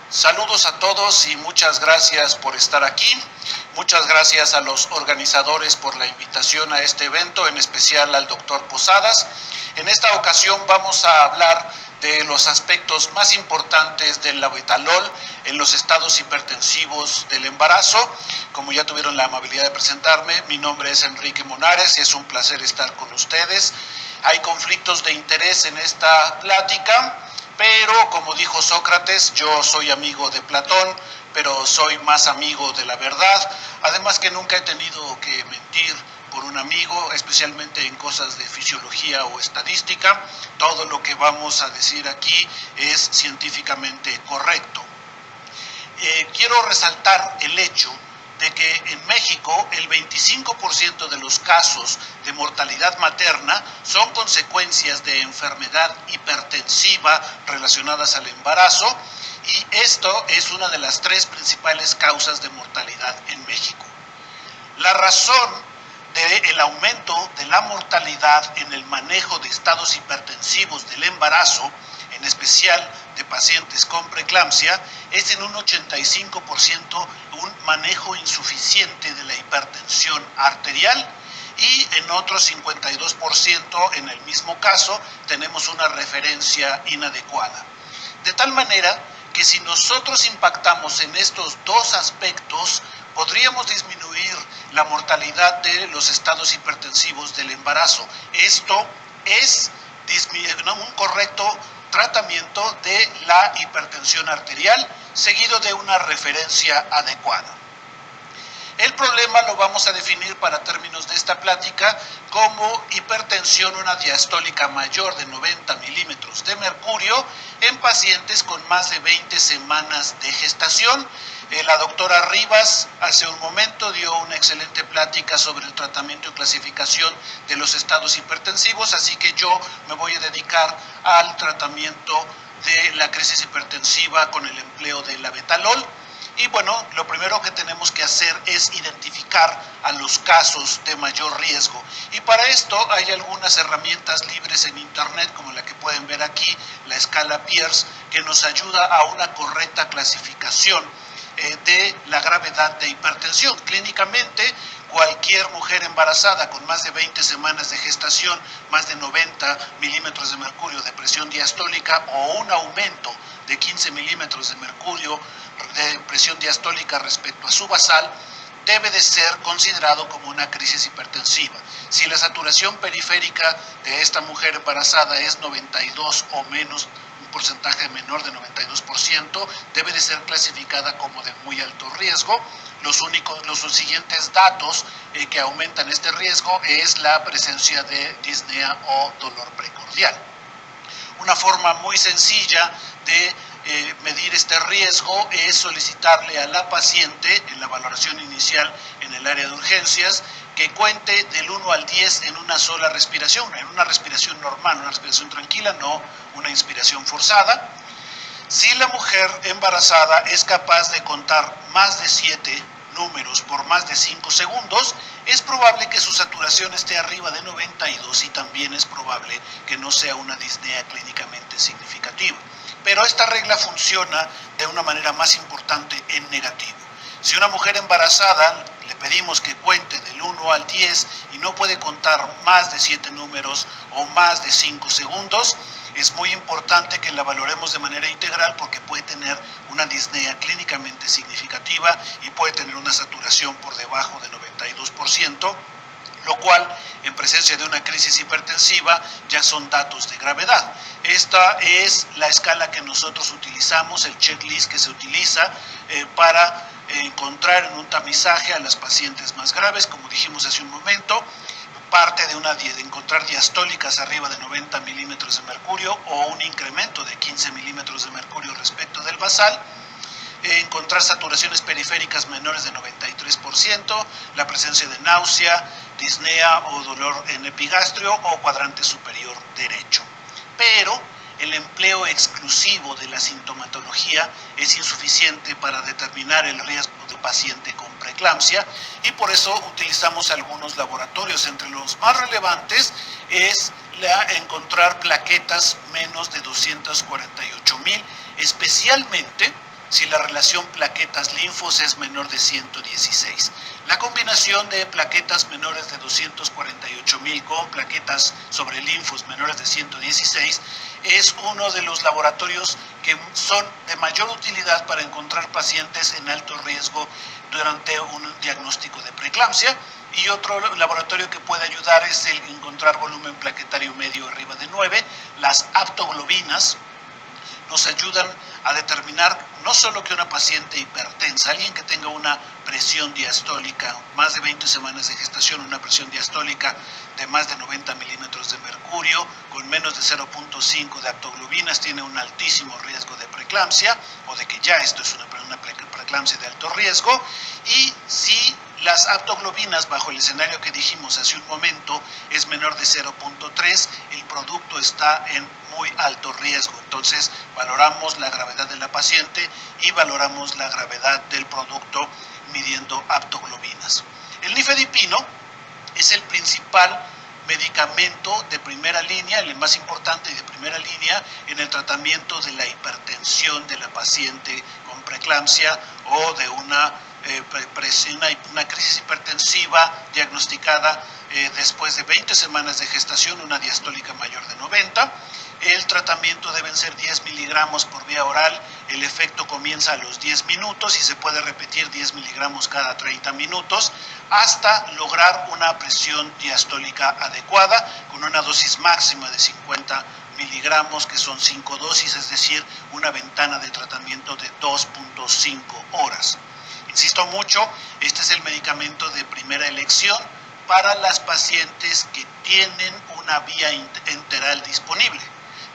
Saludos a todos y muchas gracias por estar aquí. Muchas gracias a los organizadores por la invitación a este evento, en especial al doctor Posadas. En esta ocasión vamos a hablar de los aspectos más importantes del labetalol en los estados hipertensivos del embarazo. Como ya tuvieron la amabilidad de presentarme, mi nombre es Enrique Monares y es un placer estar con ustedes. Hay conflictos de interés en esta plática, pero como dijo Sócrates, yo soy amigo de Platón, pero soy más amigo de la verdad. Además que nunca he tenido que mentir por un amigo, especialmente en cosas de fisiología o estadística. Todo lo que vamos a decir aquí es científicamente correcto. Quiero resaltar el hecho de que en México el 25% de los casos de mortalidad materna son consecuencias de enfermedad hipertensiva relacionadas al embarazo, y esto es una de las 3 principales causas de mortalidad en México. La razón del aumento de la mortalidad en el manejo de estados hipertensivos del embarazo, en especial de pacientes con preeclampsia, es en un 85% un manejo insuficiente de la hipertensión arterial, y en otro 52%, en el mismo caso, tenemos una referencia inadecuada. De tal manera que si nosotros impactamos en estos dos aspectos, podríamos disminuir la mortalidad de los estados hipertensivos del embarazo. Esto es un correcto tratamiento de la hipertensión arterial, seguido de una referencia adecuada. El problema lo vamos a definir para términos de esta plática como hipertensión una diastólica mayor de 90 milímetros de mercurio en pacientes con más de 20 semanas de gestación. La doctora Rivas hace un momento dio una excelente plática sobre el tratamiento y clasificación de los estados hipertensivos, así que yo me voy a dedicar al tratamiento de la crisis hipertensiva con el empleo del labetalol. Y bueno, lo primero que tenemos que hacer es identificar a los casos de mayor riesgo. Y para esto hay algunas herramientas libres en internet, como la que pueden ver aquí, la escala Pierce, que nos ayuda a una correcta clasificación de la gravedad de hipertensión. Clínicamente, cualquier mujer embarazada con más de 20 semanas de gestación, más de 90 milímetros de mercurio de presión diastólica o un aumento de 15 milímetros de mercurio de presión diastólica respecto a su basal, debe de ser considerado como una crisis hipertensiva. Si la saturación periférica de esta mujer embarazada es 92 o menos, un porcentaje menor de 92%, debe de ser clasificada como de muy alto riesgo. Los siguientes datos que aumentan este riesgo es la presencia de disnea o dolor precordial. Una forma muy sencilla de medir este riesgo es solicitarle a la paciente en la valoración inicial en el área de urgencias que cuente del 1 al 10 en una sola respiración, en una respiración normal, una respiración tranquila, no una inspiración forzada. Si la mujer embarazada es capaz de contar más de 7 números por más de 5 segundos, es probable que su saturación esté arriba de 92 y también es probable que no sea una disnea clínicamente significativa. Pero esta regla funciona de una manera más importante en negativo. Si una mujer embarazada le pedimos que cuente del 1 al 10 y no puede contar más de 7 números o más de 5 segundos, es muy importante que la valoremos de manera integral porque puede tener una disnea clínicamente significativa y puede tener una saturación por debajo de 92%, lo cual en presencia de una crisis hipertensiva ya son datos de gravedad. Esta es la escala que nosotros utilizamos, el checklist que se utiliza para encontrar en un tamizaje a las pacientes más graves. Como dijimos hace un momento, parte de encontrar diastólicas arriba de 90 milímetros de mercurio o un incremento de 15 milímetros de mercurio respecto del basal, encontrar saturaciones periféricas menores de 93%, la presencia de náusea, disnea o dolor en epigastrio o cuadrante superior derecho. Pero el empleo exclusivo de la sintomatología es insuficiente para determinar el riesgo del paciente con preeclampsia y por eso utilizamos algunos laboratorios. Entre los más relevantes es encontrar plaquetas menos de 248,000, especialmente si la relación plaquetas-linfos es menor de 116. La combinación de plaquetas menores de 248.000 con plaquetas sobre linfos menores de 116 es uno de los laboratorios que son de mayor utilidad para encontrar pacientes en alto riesgo durante un diagnóstico de preeclampsia. Y otro laboratorio que puede ayudar es el encontrar volumen plaquetario medio arriba de 9. Las aptoglobinas nos ayudan a determinar no solo que una paciente hipertensa, alguien que tenga una presión diastólica, más de 20 semanas de gestación, una presión diastólica de más de 90 milímetros de mercurio, con menos de 0.5 de aptoglobinas, tiene un altísimo riesgo de preeclampsia, o de que ya esto es una preeclampsia de alto riesgo. Y si las aptoglobinas, bajo el escenario que dijimos hace un momento, es menor de 0.3, el producto está en muy alto riesgo. Entonces valoramos la gravedad de la paciente y valoramos la gravedad del producto midiendo aptoglobinas. El nifedipino es el principal medicamento de primera línea, el más importante y de primera línea en el tratamiento de la hipertensión de la paciente con preeclampsia o de una crisis hipertensiva diagnosticada después de 20 semanas de gestación, una diastólica mayor de 90. El tratamiento deben ser 10 miligramos por vía oral. El efecto comienza a los 10 minutos y se puede repetir 10 miligramos cada 30 minutos hasta lograr una presión diastólica adecuada con una dosis máxima de 50 miligramos, que son 5 dosis, es decir, una ventana de tratamiento de 2.5 horas. Insisto mucho, este es el medicamento de primera elección para las pacientes que tienen una vía enteral disponible.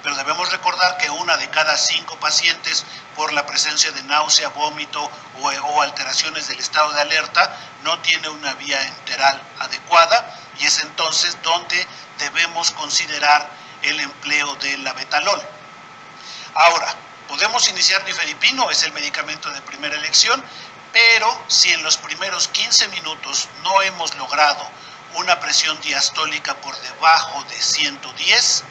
Pero debemos recordar que una de cada 5 pacientes, por la presencia de náusea, vómito o alteraciones del estado de alerta, no tiene una vía enteral adecuada, y es entonces donde debemos considerar el empleo del labetalol. Ahora, podemos iniciar nifedipino, es el medicamento de primera elección, pero si en los primeros 15 minutos no hemos logrado una presión diastólica por debajo de 110,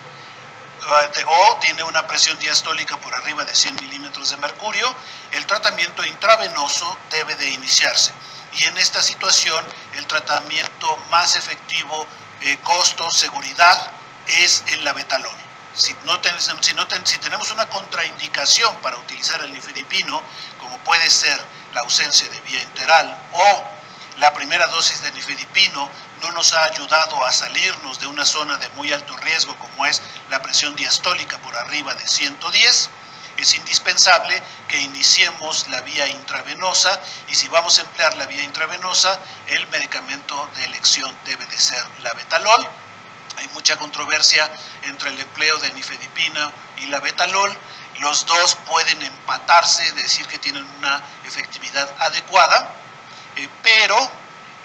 o tiene una presión diastólica por arriba de 100 milímetros de mercurio, el tratamiento intravenoso debe de iniciarse. Y en esta situación, el tratamiento más efectivo, costo, seguridad, es el labetalol. Si tenemos una contraindicación para utilizar el nifedipino, como puede ser la ausencia de vía enteral o la primera dosis de nifedipino no nos ha ayudado a salirnos de una zona de muy alto riesgo como es la presión diastólica por arriba de 110, es indispensable que iniciemos la vía intravenosa, y si vamos a emplear la vía intravenosa, el medicamento de elección debe de ser labetalol. Hay mucha controversia entre el empleo de nifedipina y labetalol. Los dos pueden empatarse, decir que tienen una efectividad adecuada, pero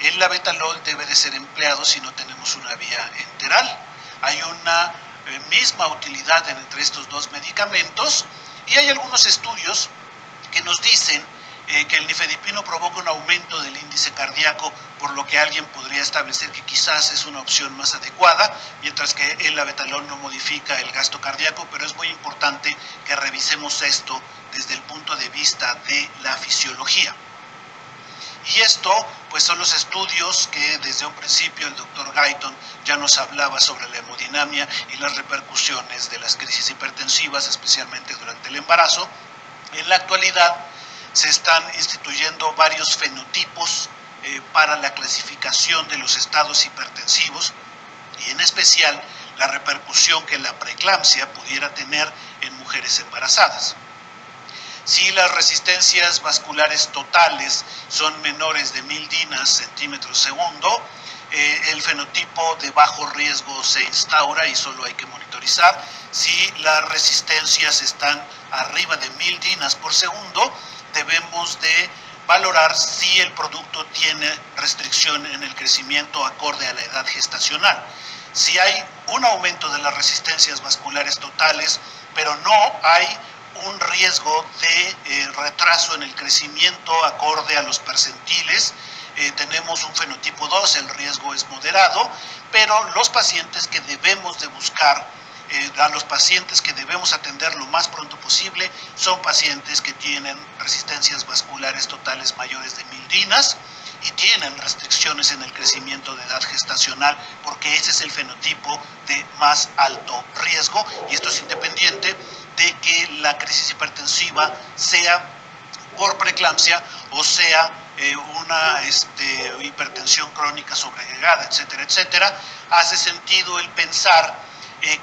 el labetalol debe de ser empleado si no tenemos una vía enteral. Hay una misma utilidad entre estos dos medicamentos, y hay algunos estudios que nos dicen que el nifedipino provoca un aumento del índice cardíaco, por lo que alguien podría establecer que quizás es una opción más adecuada, mientras que el labetalol no modifica el gasto cardíaco, pero es muy importante que revisemos esto desde el punto de vista de la fisiología. Y esto, pues, son los estudios que desde un principio el doctor Guyton ya nos hablaba sobre la hemodinamia y las repercusiones de las crisis hipertensivas, especialmente durante el embarazo. En la actualidad se están instituyendo varios fenotipos para la clasificación de los estados hipertensivos, y en especial la repercusión que la preeclampsia pudiera tener en mujeres embarazadas. Si las resistencias vasculares totales son menores de 1000 dinas centímetros segundo, el fenotipo de bajo riesgo se instaura y solo hay que monitorizar. Si las resistencias están arriba de 1000 dinas por segundo, debemos de valorar si el producto tiene restricción en el crecimiento acorde a la edad gestacional. Si hay un aumento de las resistencias vasculares totales, pero no hay un riesgo de retraso en el crecimiento acorde a los percentiles, tenemos un fenotipo 2, el riesgo es moderado, pero los pacientes que debemos de buscar a los pacientes que debemos atender lo más pronto posible son pacientes que tienen resistencias vasculares totales mayores de 1000 DINAs y tienen restricciones en el crecimiento de edad gestacional, porque ese es el fenotipo de más alto riesgo, y esto es independiente de que la crisis hipertensiva sea por preeclampsia o sea una hipertensión crónica sobreagregada, etcétera, etcétera. Hace sentido el pensar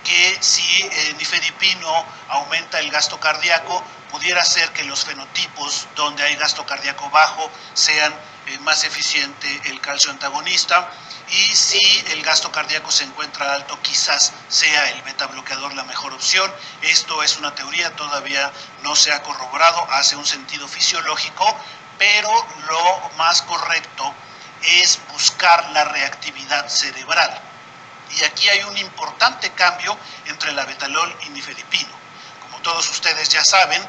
que si nifedipino aumenta el gasto cardíaco, pudiera ser que los fenotipos donde hay gasto cardíaco bajo sean más eficiente el calcio antagonista, y si el gasto cardíaco se encuentra alto, quizás sea el beta bloqueador la mejor opción. Esto es una teoría, todavía no se ha corroborado, hace un sentido fisiológico, pero lo más correcto es buscar la reactividad cerebral. Y aquí hay un importante cambio entre la betalol y nifedipino. Como todos ustedes ya saben,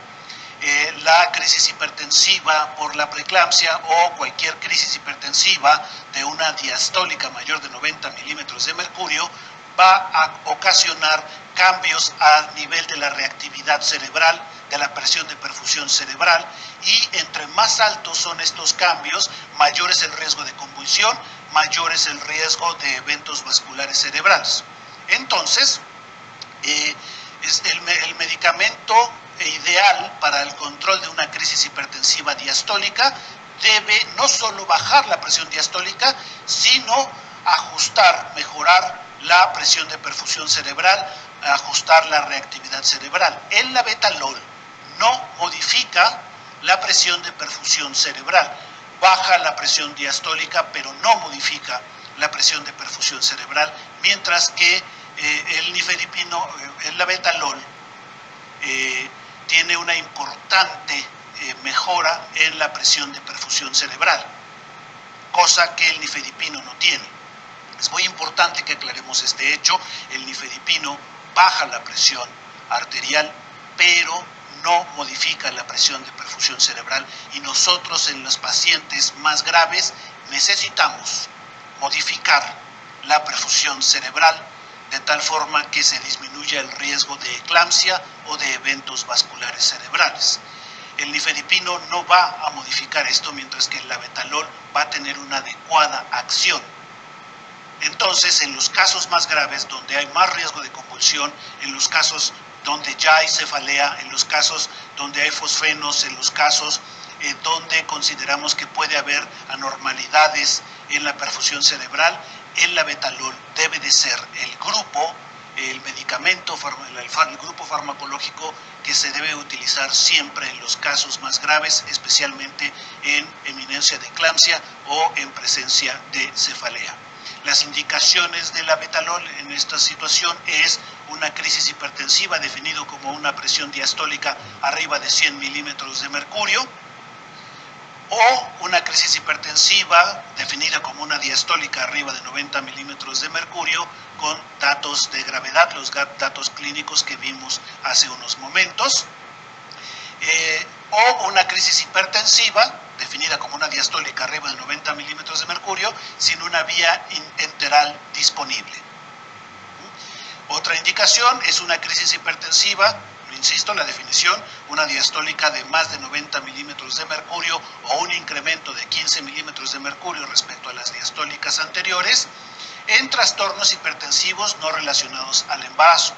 la crisis hipertensiva por la preeclampsia o cualquier crisis hipertensiva de una diastólica mayor de 90 milímetros de mercurio va a ocasionar cambios a nivel de la reactividad cerebral, de la presión de perfusión cerebral, y entre más altos son estos cambios, mayor es el riesgo de convulsión, mayor es el riesgo de eventos vasculares cerebrales. Entonces, el medicamento ideal para el control de una crisis hipertensiva diastólica debe no solo bajar la presión diastólica, sino ajustar, mejorar la presión de perfusión cerebral, ajustar la reactividad cerebral. El labetalol no modifica la presión de perfusión cerebral, baja la presión diastólica, pero no modifica la presión de perfusión cerebral, mientras que el nifedipino, el labetalol, tiene una importante mejora en la presión de perfusión cerebral, cosa que el nifedipino no tiene. Es muy importante que aclaremos este hecho. El nifedipino baja la presión arterial, pero no modifica la presión de perfusión cerebral, y nosotros en los pacientes más graves necesitamos modificar la perfusión cerebral de tal forma que se disminuya el riesgo de eclampsia o de eventos vasculares cerebrales. El nifedipino no va a modificar esto, mientras que el labetalol va a tener una adecuada acción. Entonces, en los casos más graves, donde hay más riesgo de convulsión, en los casos donde ya hay cefalea, en los casos donde hay fosfenos, en los casos donde consideramos que puede haber anormalidades en la perfusión cerebral, el labetalol debe de ser el medicamento, el grupo farmacológico que se debe utilizar siempre en los casos más graves, especialmente en eminencia de eclampsia o en presencia de cefalea. Las indicaciones del labetalol en esta situación es una crisis hipertensiva definido como una presión diastólica arriba de 100 milímetros de mercurio, o una crisis hipertensiva definida como una diastólica arriba de 90 milímetros de mercurio con datos de gravedad, los datos clínicos que vimos hace unos momentos, o una crisis hipertensiva definida como una diastólica arriba de 90 milímetros de mercurio sin una vía enteral disponible. Otra indicación es una crisis hipertensiva, insisto, la definición, una diastólica de más de 90 milímetros de mercurio o un incremento de 15 milímetros de mercurio respecto a las diastólicas anteriores, en trastornos hipertensivos no relacionados al embarazo.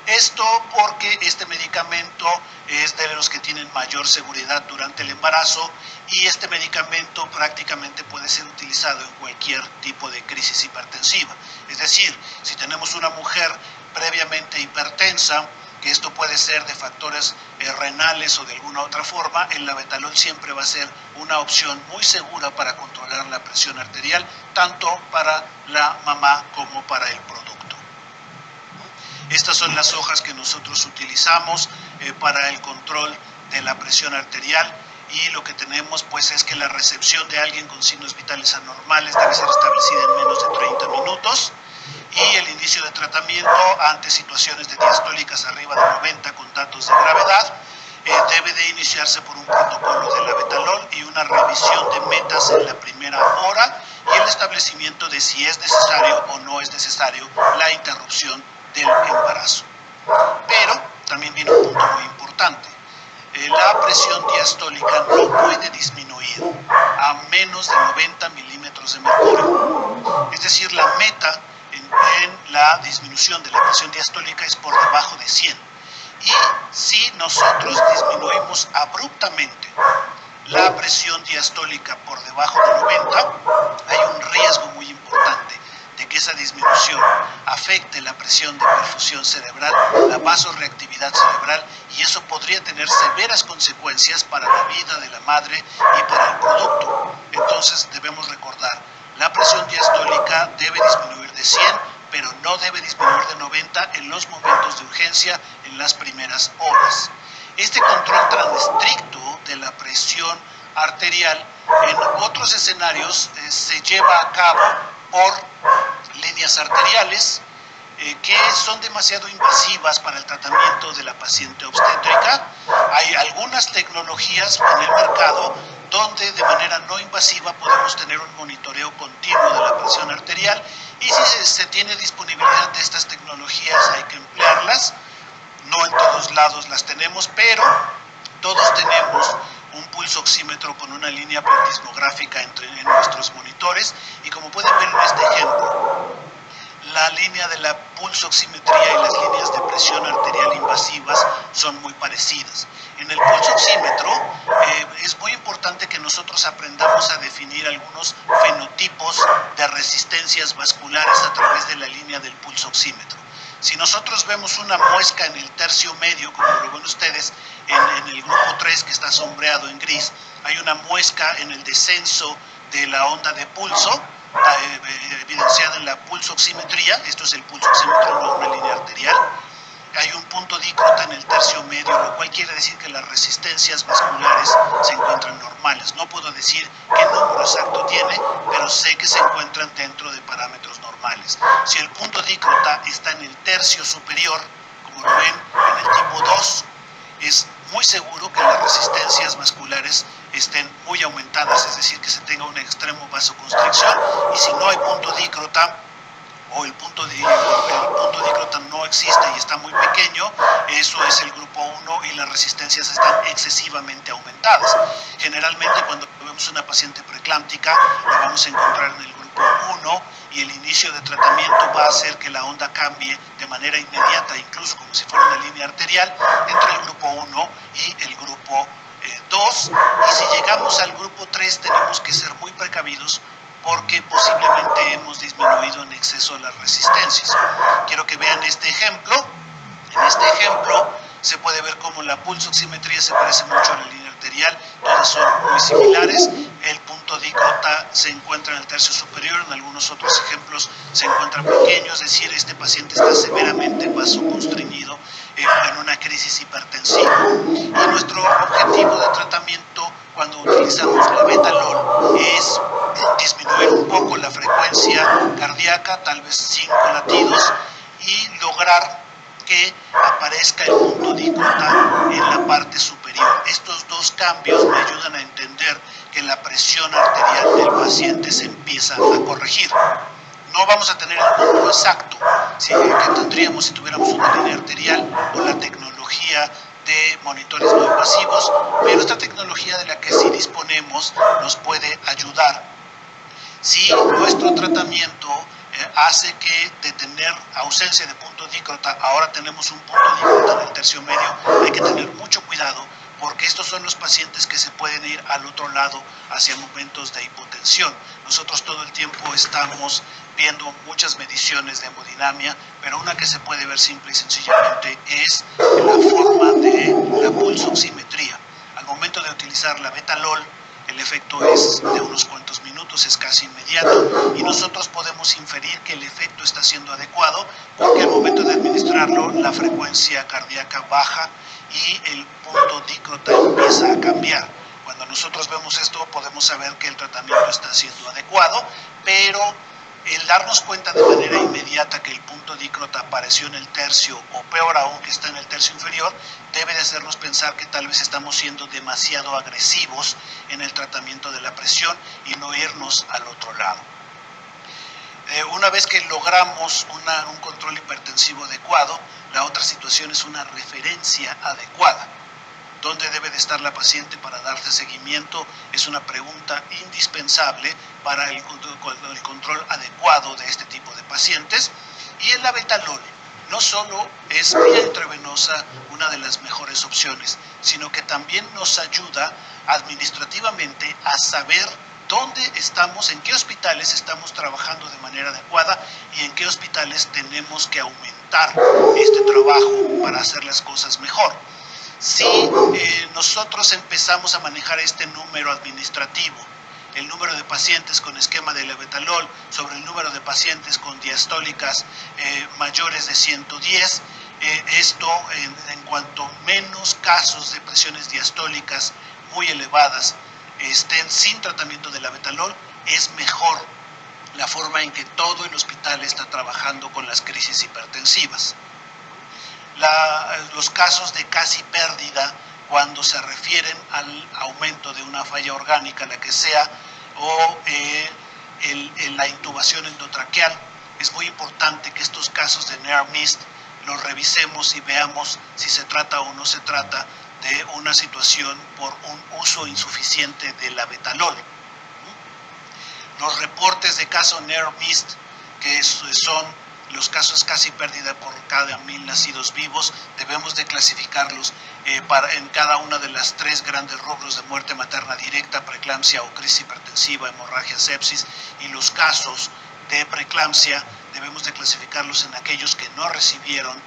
Esto porque este medicamento es de los que tienen mayor seguridad durante el embarazo, y este medicamento prácticamente puede ser utilizado en cualquier tipo de crisis hipertensiva. Es decir, si tenemos una mujer previamente hipertensa, que esto puede ser de factores renales o de alguna otra forma, el labetalol siempre va a ser una opción muy segura para controlar la presión arterial, tanto para la mamá como para el producto. Estas son las hojas que nosotros utilizamos para el control de la presión arterial, y lo que tenemos pues es que la recepción de alguien con signos vitales anormales debe ser establecida en menos de 30 minutos, y el inicio de tratamiento ante situaciones de diastólicas arriba de 90 con datos de gravedad debe de iniciarse por un protocolo de labetalol y una revisión de metas en la primera hora, y el establecimiento de si es necesario o no es necesario la interrupción del embarazo. Pero también viene un punto muy importante. La presión diastólica no puede disminuir a menos de 90 milímetros de mercurio. Es decir, la meta en la disminución de la presión diastólica es por debajo de 100. Y si nosotros disminuimos abruptamente la presión diastólica por debajo de 90, hay un riesgo muy importante de que esa disminución afecte la presión de perfusión cerebral, la vasoreactividad cerebral, y eso podría tener severas consecuencias para la vida de la madre y para el producto. Entonces debemos recordar, la presión diastólica debe disminuir de 100, pero no debe disminuir de 90 en los momentos de urgencia, en las primeras horas. Este control tan estricto de la presión arterial en otros escenarios se lleva a cabo por líneas arteriales que son demasiado invasivas para el tratamiento de la paciente obstétrica. Hay algunas tecnologías en el mercado donde de manera no invasiva podemos tener un monitoreo continuo de la presión arterial, y si se tiene disponibilidad de estas tecnologías hay que emplearlas. No en todos lados las tenemos, pero todos tenemos un pulso oxímetro con una línea platismográfica en nuestros monitores, y como pueden ver en este ejemplo, la línea de la pulsoximetría y las líneas de presión arterial invasivas son muy parecidas. En el pulsoxímetro es muy importante que nosotros aprendamos a definir algunos fenotipos de resistencias vasculares a través de la línea del pulsoxímetro. Si nosotros vemos una muesca en el tercio medio, como lo ven ustedes en el grupo 3 que está sombreado en gris, hay una muesca en el descenso de la onda de pulso, evidenciada en la pulsoximetría. Esto es el pulsoxímetro, no una línea arterial. Hay un punto dícrota en el tercio medio, lo cual quiere decir que las resistencias vasculares se encuentran normales. No puedo decir qué número exacto tiene, pero sé que se encuentran dentro de parámetros normales. Si el punto dícrota está en el tercio superior, como lo ven en el tipo 2, es muy seguro que las resistencias vasculares estén muy aumentadas, es decir, que se tenga un extremo vasoconstricción. Y si no hay punto dícrota, o el punto dícrota no existe y está muy pequeño, eso es el grupo 1 y las resistencias están excesivamente aumentadas. Generalmente cuando vemos una paciente preeclámptica la vamos a encontrar en el grupo 1, y el inicio de tratamiento va a hacer que la onda cambie de manera inmediata, incluso como si fuera una línea arterial, entre el grupo 1 y el grupo 2. Y si llegamos al grupo 3 tenemos que ser muy precavidos, porque posiblemente hemos disminuido en exceso las resistencias. Quiero que vean este ejemplo. En este ejemplo se puede ver cómo la pulsoximetría se parece mucho a la línea arterial, todas son muy similares. El punto dícrota se encuentra en el tercio superior, en algunos otros ejemplos se encuentra pequeño, es decir, este paciente está severamente vasoconstreñido en una crisis hipertensiva. Y nuestro objetivo de tratamiento cuando utilizamos la betalol es disminuir un poco la frecuencia cardíaca, tal vez 5 latidos, y lograr que aparezca el punto dícrota en la parte superior. Estos dos cambios me ayudan a entender que la presión arterial del paciente se empieza a corregir. No vamos a tener el número exacto que tendríamos si tuviéramos una línea arterial o la tecnología de monitores no invasivos, pero esta tecnología de la que sí disponemos nos puede ayudar. Si nuestro tratamiento hace que de tener ausencia de punto dícrota, ahora tenemos un punto dícrota en el tercio medio, hay que tener mucho cuidado, porque estos son los pacientes que se pueden ir al otro lado hacia momentos de hipotensión. Nosotros todo el tiempo estamos viendo muchas mediciones de hemodinamia, pero una que se puede ver simple y sencillamente es la forma de la pulsoximetría. Al momento de utilizar la betalol, el efecto es de unos cuantos minutos, es casi inmediato, y nosotros podemos inferir que el efecto está siendo adecuado porque al momento de administrarlo la frecuencia cardíaca baja y el punto dícrota empieza a cambiar. Cuando nosotros vemos esto podemos saber que el tratamiento está siendo adecuado, pero el darnos cuenta de manera inmediata que el punto dícrota apareció en el tercio, o peor aún que está en el tercio inferior, debe de hacernos pensar que tal vez estamos siendo demasiado agresivos en el tratamiento de la presión y no irnos al otro lado. Una vez que logramos un control hipertensivo adecuado, la otra situación es una referencia adecuada. ¿Dónde debe de estar la paciente para darse seguimiento? Es una pregunta indispensable para el control adecuado de este tipo de pacientes. Y el labetalol no solo es vía intravenosa una de las mejores opciones, sino que también nos ayuda administrativamente a saber dónde estamos, en qué hospitales estamos trabajando de manera adecuada y en qué hospitales tenemos que aumentar este trabajo para hacer las cosas mejor. Si nosotros empezamos a manejar este número administrativo, el número de pacientes con esquema de labetalol sobre el número de pacientes con diastólicas mayores de 110, esto en cuanto menos casos de presiones diastólicas muy elevadas estén sin tratamiento de labetalol, es mejor la forma en que todo el hospital está trabajando con las crisis hipertensivas. Los casos de casi pérdida, cuando se refieren al aumento de una falla orgánica, la que sea, o la intubación endotraqueal, es muy importante que estos casos de near missed los revisemos y veamos si se trata o no se trata de una situación por un uso insuficiente de labetalol. Los reportes de caso near missed, que son los casos casi pérdida por cada 1000 nacidos vivos, debemos de clasificarlos en cada una de las 3 grandes rubros de muerte materna directa, preeclampsia o crisis hipertensiva, hemorragia, sepsis, y los casos de preeclampsia debemos de clasificarlos en aquellos que no recibieron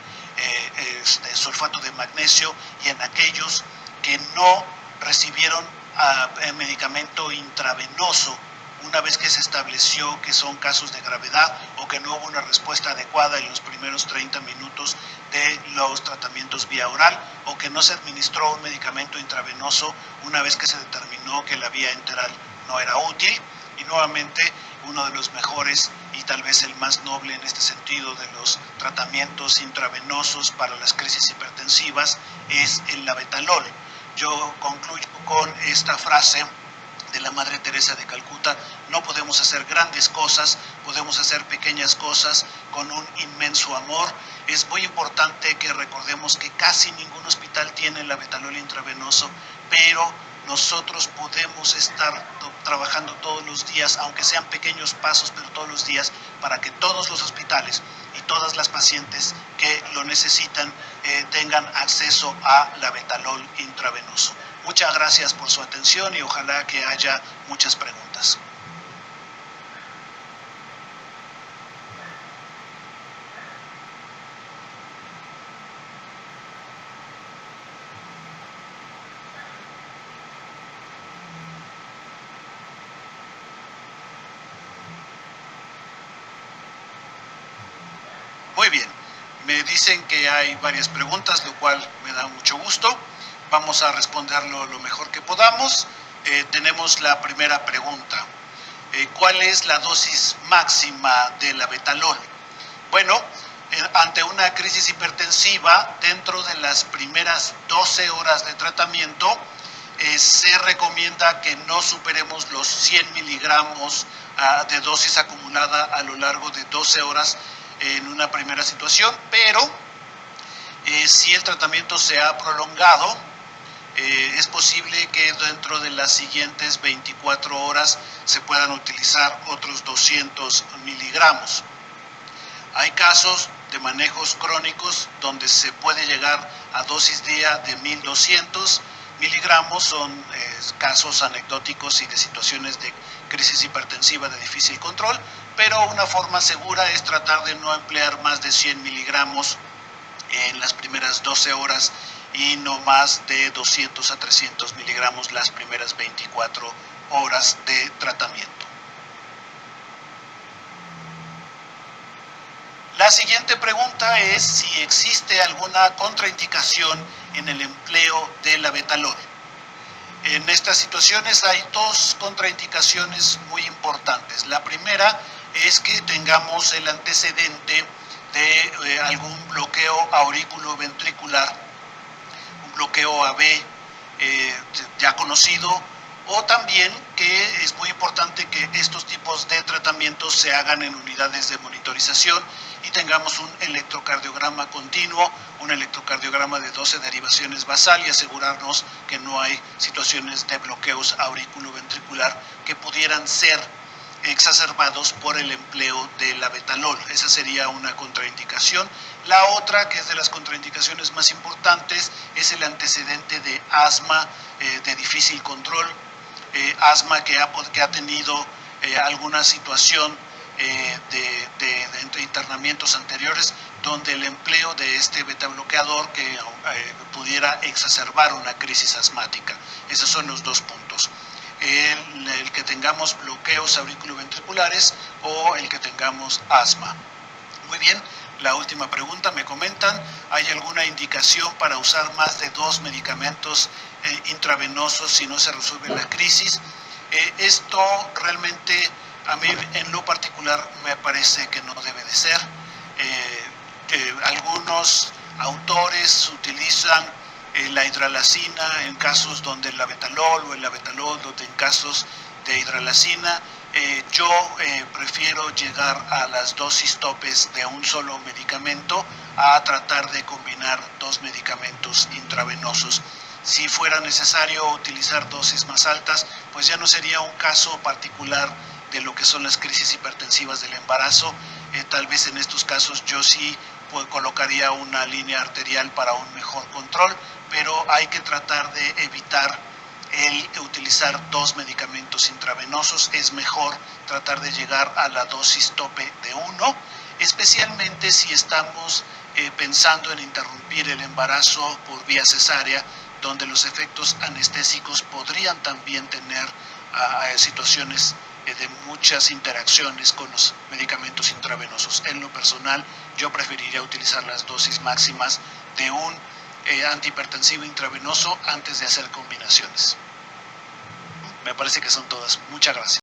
sulfato de magnesio y en aquellos que no recibieron medicamento intravenoso una vez que se estableció que son casos de gravedad o que no hubo una respuesta adecuada en los primeros 30 minutos de los tratamientos vía oral, o que no se administró un medicamento intravenoso una vez que se determinó que la vía enteral no era útil. Y nuevamente, uno de los mejores y tal vez el más noble en este sentido de los tratamientos intravenosos para las crisis hipertensivas es el labetalol. Yo concluyo con esta frase de la Madre Teresa de Calcuta: no podemos hacer grandes cosas, podemos hacer pequeñas cosas con un inmenso amor. Es muy importante que recordemos que casi ningún hospital tiene labetalol intravenoso, pero nosotros podemos estar trabajando todos los días, aunque sean pequeños pasos, pero todos los días, para que todos los hospitales y todas las pacientes que lo necesitan tengan acceso a labetalol intravenoso. Muchas gracias por su atención y ojalá que haya muchas preguntas. Muy bien, me dicen que hay varias preguntas, lo cual me da mucho gusto. Vamos a responderlo lo mejor que podamos. Tenemos la primera pregunta. ¿Cuál es la dosis máxima de labetalol? Bueno, ante una crisis hipertensiva, dentro de las primeras 12 horas de tratamiento, se recomienda que no superemos los 100 miligramos de dosis acumulada a lo largo de 12 horas en una primera situación, pero si el tratamiento se ha prolongado, es posible que dentro de las siguientes 24 horas se puedan utilizar otros 200 miligramos. Hay casos de manejos crónicos donde se puede llegar a dosis día de 1200 miligramos, son casos anecdóticos y de situaciones de crisis hipertensiva de difícil control, pero una forma segura es tratar de no emplear más de 100 miligramos en las primeras 12 horas y no más de 200 a 300 miligramos las primeras 24 horas de tratamiento. La siguiente pregunta es si existe alguna contraindicación en el empleo de labetalol. En estas situaciones hay 2 contraindicaciones muy importantes. La primera es que tengamos el antecedente de algún bloqueo auriculoventricular, un bloqueo AB ya conocido, o también que es muy importante que estos tipos de tratamientos se hagan en unidades de monitorización y tengamos un electrocardiograma continuo, un electrocardiograma de 12 derivaciones basal y asegurarnos que no hay situaciones de bloqueos auriculoventricular que pudieran ser exacerbados por el empleo del abetalol. Esa sería una contraindicación. La otra, que es de las contraindicaciones más importantes, es el antecedente de asma de difícil control, asma que ha tenido alguna situación de internamientos anteriores donde el empleo de este betabloqueador que pudiera exacerbar una crisis asmática. Esos son los dos puntos. El que tengamos bloqueos auriculoventriculares o el que tengamos asma. Muy bien, la última pregunta, me comentan, ¿hay alguna indicación para usar más de 2 medicamentos intravenosos si no se resuelve la crisis? Esto realmente a mí en lo particular me parece que no debe de ser. Algunos autores utilizan la hidralazina en casos donde el abetalol o el abetalol donde en casos de hidralazina. Yo prefiero llegar a las dosis topes de un solo medicamento a tratar de combinar 2 medicamentos intravenosos. Si fuera necesario utilizar dosis más altas, pues ya no sería un caso particular de lo que son las crisis hipertensivas del embarazo. Tal vez en estos casos yo sí colocaría una línea arterial para un mejor control, pero hay que tratar de evitar el utilizar 2 medicamentos intravenosos. Es mejor tratar de llegar a la dosis tope de 1, especialmente si estamos pensando en interrumpir el embarazo por vía cesárea, donde los efectos anestésicos podrían también tener situaciones de muchas interacciones con los medicamentos intravenosos. En lo personal, yo preferiría utilizar las dosis máximas de un antihipertensivo intravenoso antes de hacer combinaciones. Me parece que son todas. Muchas gracias.